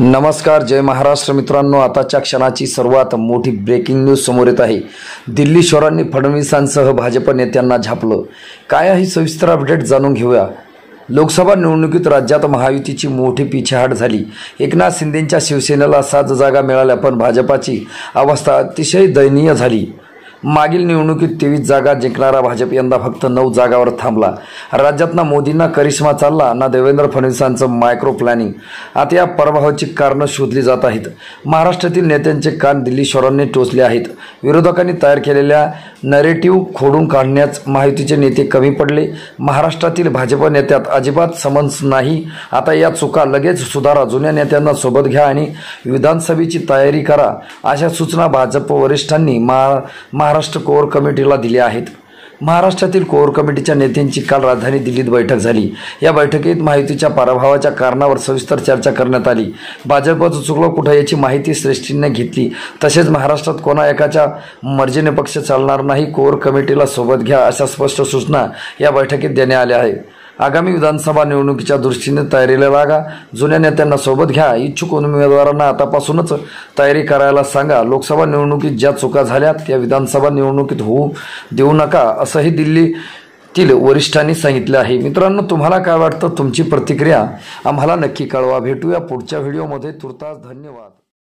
नमस्कार, जय महाराष्ट्र मित्रांनो। आताच्या क्षणाची सर्वात मोठी ब्रेकिंग न्यूज समोर येत आहे। दिल्ली शहरांनी फडणवीसांसह भाजप नेत्यांना झापलं। काय आहे सविस्तर अपडेट जाणून घेऊया। लोकसभा निवडणुकीत राज्यात महायुतीची मोठी पिछेहाट झाली। एकनाथ शिंदेंच्या शिवसेनेला 7 जागा मिळाल्या, पण भाजपाची अवस्था अतिशय दयनीय झाली। मागील निवडणुकीत 23 जागा जिंकणारा भाजप यंदा फक्त 9 जागांवर थांबला। राज्यात ना मोदींना करिश्मा चालला, ना देवेंद्र फडणवीसांचं मायक्रो प्लॅनिंग। आता या पराभवाची कारणं शोधली जात आहेत। महाराष्ट्रातील नेत्यांचे कान दिल्ली शहरांनी टोचले आहेत। विरोधकांनी तयार केलेल्या नरेटिव्ह खोडून काढण्यास महायुतीचे नेते कमी पडले। महाराष्ट्रातील भाजप नेत्यात अजिबात समन्स नाही। आता या चुका लगेच सुधारा, जुन्या नेत्यांना सोबत घ्या आणि विधानसभेची तयारी करा, अशा सूचना भाजप वरिष्ठांनी महाराष्ट्र कोर कमिटीला दिल्या आहेत। महाराष्ट्रातील कोर कमिटीच्या नेत्यांची काल राजधानी दिल्लीत बैठक झाली। या बैठकीत महायुतीच्या पराभवाच्या कारणावर सविस्तर चर्चा करण्यात आली। भाजपचं चुकलं कुठं याची माहिती श्रेष्ठींनी घेतली। तसेच महाराष्ट्रात कोणा एकाच्या मर्जीने पक्ष चालणार नाही, कोर कमिटीला सोबत घ्या, अशा स्पष्ट सूचना या बैठकीत देण्यात आल्या आहेत। आगामी विधानसभा निवडणुकीच्या दृष्टीने तयारीला लागा, जुन्या नेत्यांना सोबत घ्या, इच्छुक उमेदवारांना आतापासूनच तयारी करायला सांगा। लोकसभा निवडणुकीत ज्या चुका झाल्या त्या विधानसभा निवडणुकीत होऊ देऊ नका, असंही दिल्लीतील वरिष्ठांनी सांगितले आहे। मित्रांनो, तुम्हाला काय वाटतं? तुमची प्रतिक्रिया आम्हाला नक्की कळवा। भेटूया पुढच्या व्हिडिओमध्ये। तुर्तास धन्यवाद।